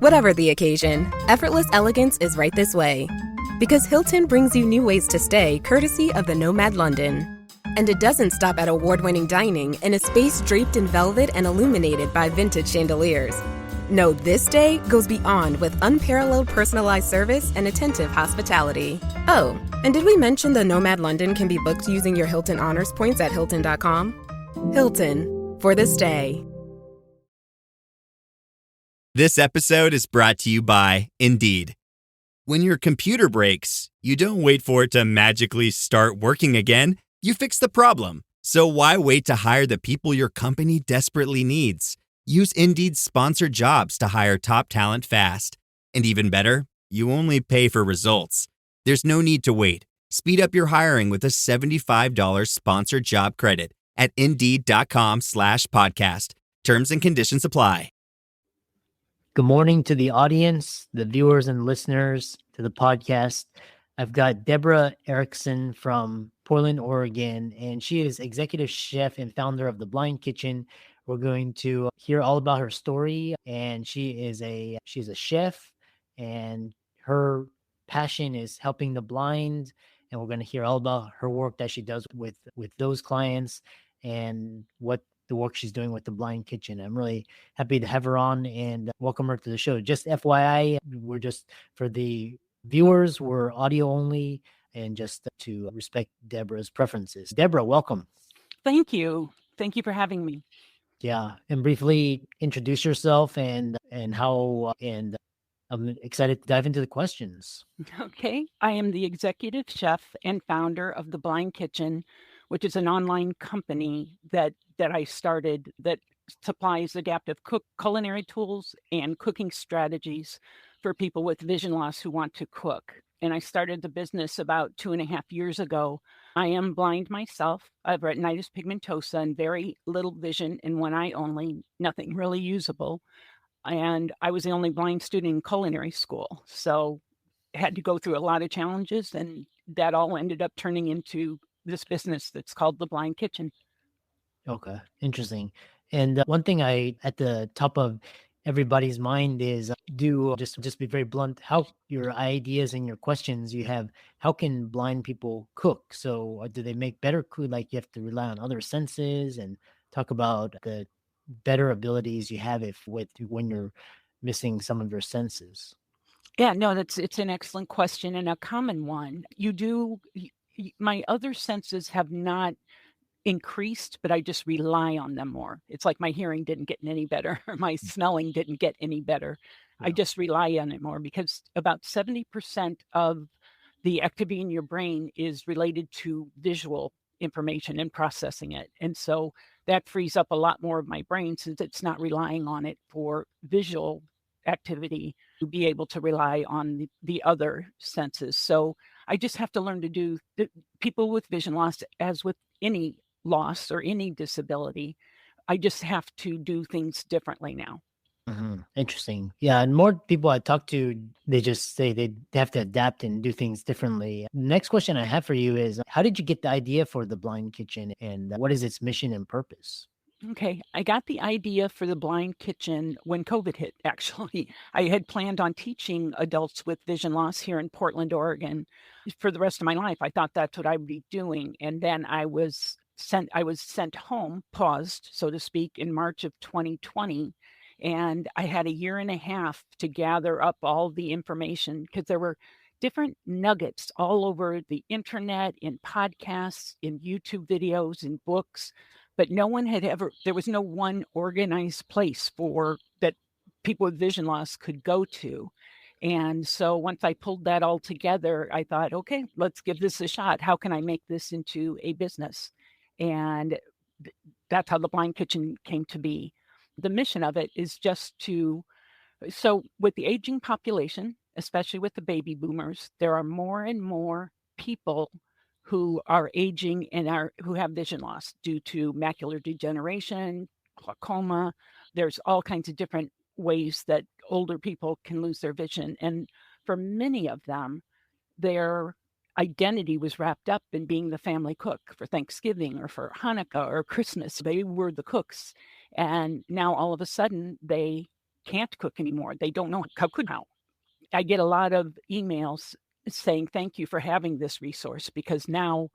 Whatever the occasion, effortless elegance is right this way. Because Hilton brings you new ways to stay courtesy of the Nomad London. And it doesn't stop at award-winning dining in a space draped in velvet and illuminated by vintage chandeliers. No, this day goes beyond with unparalleled personalized service and attentive hospitality. Oh, and did we mention the Nomad London can be booked using your Hilton Honors points at Hilton.com? Hilton, for the stay. This episode is brought to you by Indeed. When your computer breaks, you don't wait for it to magically start working again. You fix the problem. So why wait to hire the people your company desperately needs? Use Indeed's sponsored jobs to hire top talent fast. And even better, you only pay for results. There's no need to wait. Speed up your hiring with a $75 sponsored job credit at Indeed.com/podcast. Terms and conditions apply. Good morning to the audience, the viewers and listeners to the podcast. I've got Debra Erickson from Portland, Oregon, and she is executive chef and founder of The Blind Kitchen. We're going to hear all about her story, and she's a chef, and her passion is helping the blind, and we're going to hear all about her work that she does with those clients and what the work she's doing with The Blind Kitchen. I'm really happy to have her on and welcome her to the show. Just FYI, we're just, for the viewers, we're audio only, and just to respect Debra's preferences. Debra, welcome. Thank you. Thank you for having me. Yeah, and briefly introduce yourself and how, and I'm excited to dive into the questions. Okay. I am the executive chef and founder of The Blind Kitchen, which is an online company that I started that supplies adaptive culinary tools and cooking strategies for people with vision loss who want to cook. And I started the business about 2.5 years ago. I am blind myself. I have retinitis pigmentosa and very little vision in one eye only, nothing really usable. And I was the only blind student in culinary school. So I had to go through a lot of challenges, and that all ended up turning into this business that's called The Blind Kitchen. Okay, interesting. And one thing at the top of everybody's mind is just be very blunt, how your ideas and your questions you have, how can blind people cook? So do they make better food? Like, you have to rely on other senses, and talk about the better abilities you have when you're missing some of your senses. Yeah, no, it's an excellent question and a common one. My other senses have not increased, but I just rely on them more. It's like my hearing didn't get any better, or my smelling didn't get any better. Yeah. I just rely on it more because about 70% of the activity in your brain is related to visual information and processing it. And so that frees up a lot more of my brain, since it's not relying on it for visual activity, to be able to rely on the other senses. So I just have to learn to do people with vision loss, as with any loss or any disability, I just have to do things differently now. Mm-hmm. Interesting. Yeah. And more people I talk to, they just say they have to adapt and do things differently. Next question I have for you is, how did you get the idea for The Blind Kitchen, and what is its mission and purpose? Okay. I got the idea for The Blind Kitchen when COVID hit, actually. I had planned on teaching adults with vision loss here in Portland, Oregon for the rest of my life. I thought that's what I would be doing. And then I was sent home, paused, so to speak, in March of 2020. And I had 1.5 years to gather up all the information, because there were different nuggets all over the internet, in podcasts, in YouTube videos, in books, but there was no one organized place for that people with vision loss could go to. And so once I pulled that all together, I thought, okay, let's give this a shot. How can I make this into a business? And that's how The Blind Kitchen came to be. The mission of it is so with the aging population, especially with the baby boomers, there are more and more people who are aging and who have vision loss due to macular degeneration, glaucoma. There's all kinds of different ways that older people can lose their vision. And for many of them, their identity was wrapped up in being the family cook for Thanksgiving or for Hanukkah or Christmas. They were the cooks. And now all of a sudden they can't cook anymore. They don't know how. I get a lot of emails saying, thank you for having this resource, because now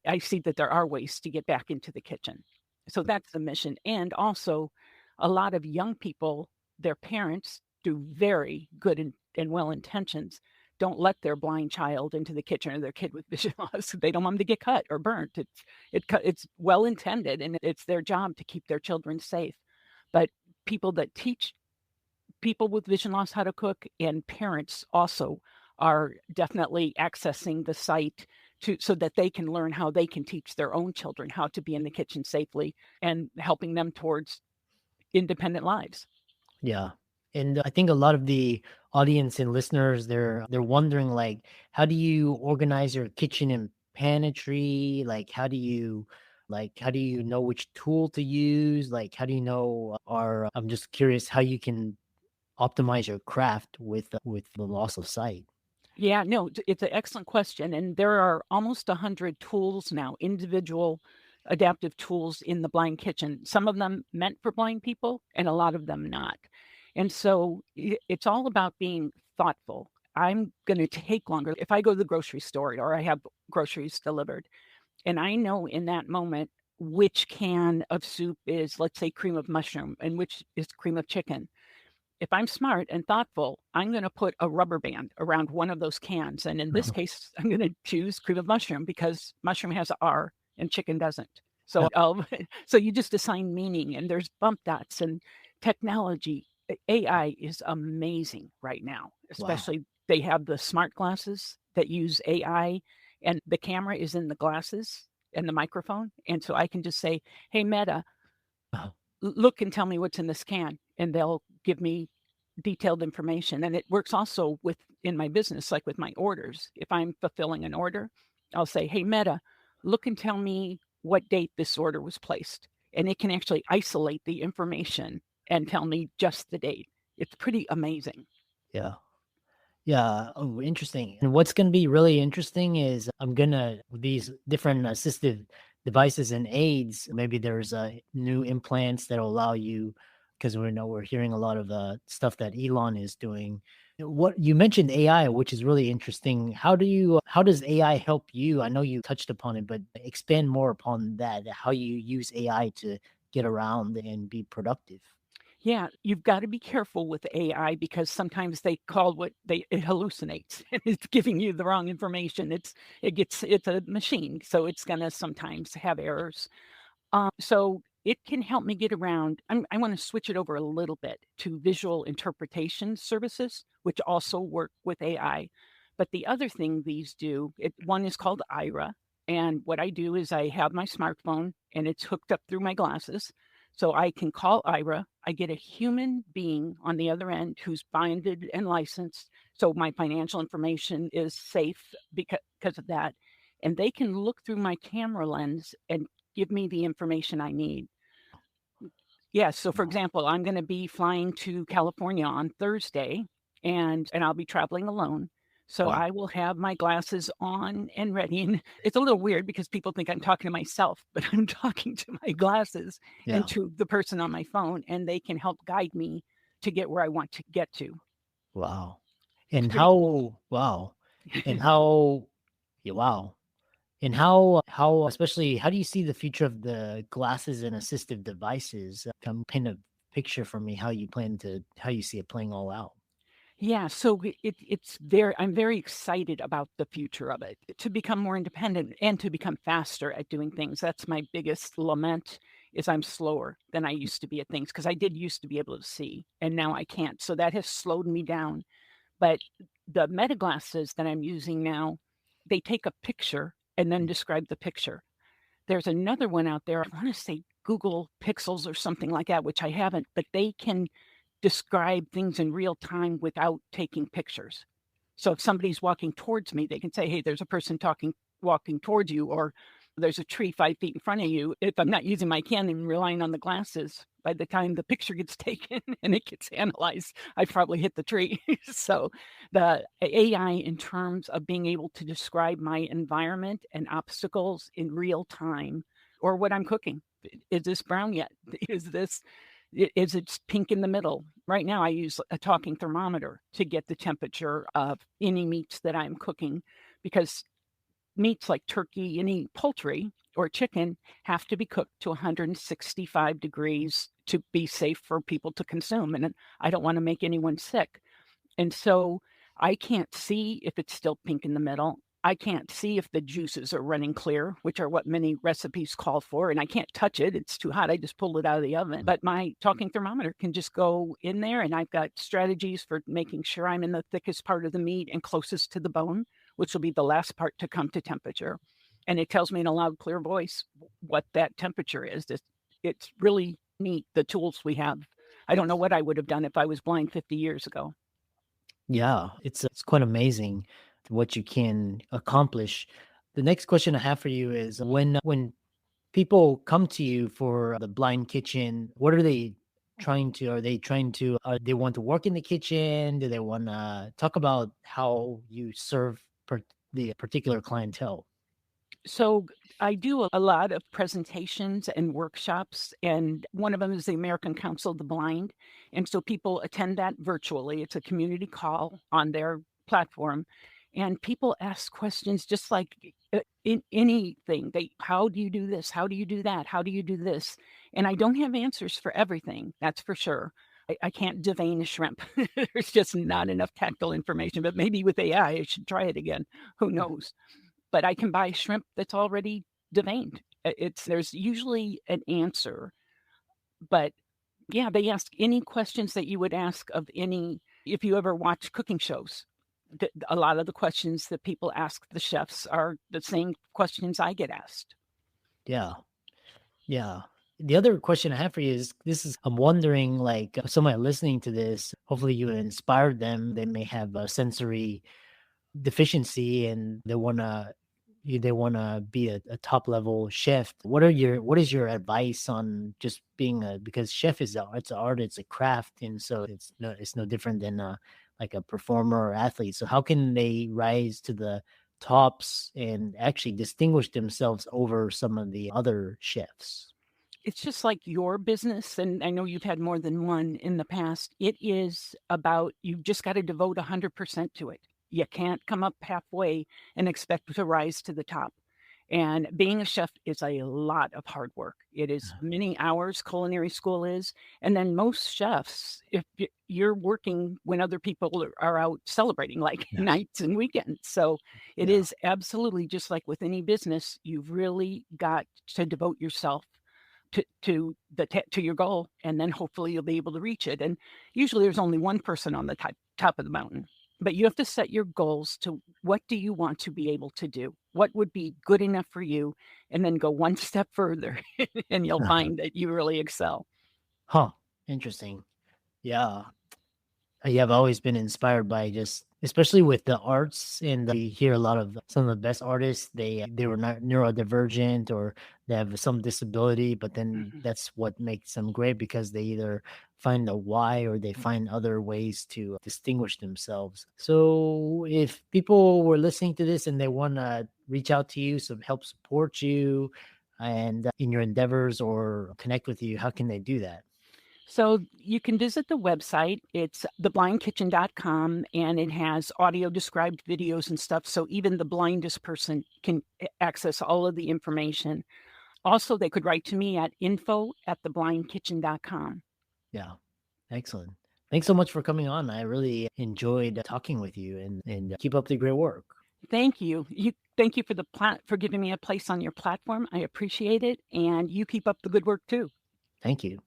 I see that there are ways to get back into the kitchen. So that's the mission. And also a lot of young people, their parents, through very good and well intentions, don't let their blind child into the kitchen, or their kid with vision loss. They don't want them to get cut or burnt. It's well intended, and it's their job to keep their children safe. But people that teach people with vision loss how to cook, and parents also, are definitely accessing the site so that they can learn how they can teach their own children how to be in the kitchen safely, and helping them towards independent lives. Yeah. And I think a lot of the audience and listeners, they're wondering, like, how do you organize your kitchen and pantry? How do you know which tool to use? How do you know, or I'm just curious how you can optimize your craft with the loss of sight. Yeah, no, it's an excellent question. And there are almost 100 tools now, individual adaptive tools in the blind kitchen, some of them meant for blind people and a lot of them not. And so it's all about being thoughtful. I'm going to take longer if I go to the grocery store or I have groceries delivered, and I know in that moment which can of soup is, let's say, cream of mushroom and which is cream of chicken. If I'm smart and thoughtful, I'm going to put a rubber band around one of those cans. And in this case, I'm going to choose cream of mushroom because mushroom has an R and chicken doesn't. So, so you just assign meaning, and there's bump dots and technology. AI is amazing right now, especially they have the smart glasses that use AI, and the camera is in the glasses and the microphone. And so I can just say, hey, Meta, look and tell me what's in this can, and they'll give me detailed information. And it works also in my business, like with my orders. If I'm fulfilling an order, I'll say, hey, Meta, look and tell me what date this order was placed. And it can actually isolate the information and tell me just the date. It's pretty amazing. Yeah. Yeah. Oh, interesting. And what's going to be really interesting is these different assistive devices and aids, maybe there's new implants that will allow you, because we're hearing a lot of stuff that Elon is doing. What you mentioned AI, which is really interesting. How does AI help you? I know you touched upon it, but expand more upon that, how you use AI to get around and be productive. Yeah, you've got to be careful with AI because sometimes it hallucinates and it's giving you the wrong information. It's a machine, so it's going to sometimes have errors. So it can help me get around. I want to switch it over a little bit to visual interpretation services, which also work with AI. But the other thing these do, one is called Ira. And what I do is I have my smartphone and it's hooked up through my glasses. So I can call Ira. I get a human being on the other end who's binded and licensed. So my financial information is safe because of that. And they can look through my camera lens and give me the information I need. Yeah. So for example, I'm going to be flying to California on Thursday and I'll be traveling alone. So I will have my glasses on and ready. And it's a little weird because people think I'm talking to myself, but I'm talking to my glasses and to the person on my phone, and they can help guide me to get where I want to get to. Wow. And how, wow. And how, yeah, wow. And how, especially, how do you see the future of the glasses and assistive devices? Come paint a picture for me how you see it playing all out. Yeah, so I'm very excited about the future of it, to become more independent and to become faster at doing things. That's my biggest lament, is I'm slower than I used to be at things, because I did used to be able to see and now I can't. So that has slowed me down. But the meta glasses that I'm using now, they take a picture and then describe the picture. There's another one out there, I want to say Google Pixels or something like that, which I haven't, but they can describe things in real time without taking pictures. So if somebody's walking towards me, they can say, hey, there's a person walking towards you, or there's a tree 5 feet in front of you. If I'm not using my Canon and relying on the glasses, by the time the picture gets taken and it gets analyzed, I probably hit the tree. So the AI, in terms of being able to describe my environment and obstacles in real time, or what I'm cooking. Is this brown yet? Is this Is it's pink in the middle. Right now, I use a talking thermometer to get the temperature of any meats that I'm cooking, because meats like turkey, any poultry or chicken have to be cooked to 165 degrees to be safe for people to consume. And I don't want to make anyone sick. And so I can't see if it's still pink in the middle. I can't see if the juices are running clear, which are what many recipes call for. And I can't touch it. It's too hot. I just pull it out of the oven. But my talking thermometer can just go in there, and I've got strategies for making sure I'm in the thickest part of the meat and closest to the bone, which will be the last part to come to temperature. And it tells me in a loud, clear voice what that temperature is. It's really neat, the tools we have. I don't know what I would have done if I was blind 50 years ago. Yeah, it's quite amazing what you can accomplish. The next question I have for you is when people come to you for the blind kitchen, what are they trying to? They want to work in the kitchen? Do they want to talk about how you serve the particular clientele? So I do a lot of presentations and workshops, and one of them is the American Council of the Blind. And so people attend that virtually. It's a community call on their platform, and people ask questions just like in anything. How do you do this? How do you do that? How do you do this? And I don't have answers for everything, that's for sure. I can't devein a shrimp. There's just not enough tactile information, but maybe with AI, I should try it again. Who knows? But I can buy shrimp that's already deveined. There's usually an answer, but yeah, they ask any questions that you would ask of any, if you ever watch cooking shows. A lot of the questions that people ask the chefs are the same questions I get asked. Yeah. Yeah. The other question I have for you is I'm wondering, like, somebody listening to this, hopefully you inspired them. They may have a sensory deficiency and they want to be a top level chef. What is your advice on just being because chef it's art, it's a craft, and so it's no different than like a performer or athlete. So how can they rise to the tops and actually distinguish themselves over some of the other chefs? It's just like your business, and I know you've had more than one in the past. It is about, you've just got to devote 100% to it. You can't come up halfway and expect to rise to the top. And being a chef is a lot of hard work. It is many hours, culinary school is. And then most chefs, if you're working when other people are out celebrating, like Yes. nights and weekends. So it Yeah. is absolutely just like with any business, you've really got to devote yourself to your goal, and then hopefully you'll be able to reach it. And usually there's only one person on the top of the mountain, but you have to set your goals to what do you want to be able to do? What would be good enough for you? And then go one step further and you'll find that you really excel. Huh. Interesting. Yeah. Yeah, I've always been inspired by just, especially with the arts, and we hear a lot of some of the best artists. They were not neurodivergent or they have some disability, but then Mhm. that's what makes them great because they either find a why or they find other ways to distinguish themselves. So, if people were listening to this and they want to reach out to you, some help support you, and in your endeavors or connect with you, how can they do that? So you can visit the website. It's theblindkitchen.com, and it has audio described videos and stuff. So even the blindest person can access all of the information. Also, they could write to me at info@theblindkitchen.com. Yeah. Excellent. Thanks so much for coming on. I really enjoyed talking with you, and keep up the great work. Thank you. Thank you for giving me a place on your platform. I appreciate it, and you keep up the good work too. Thank you.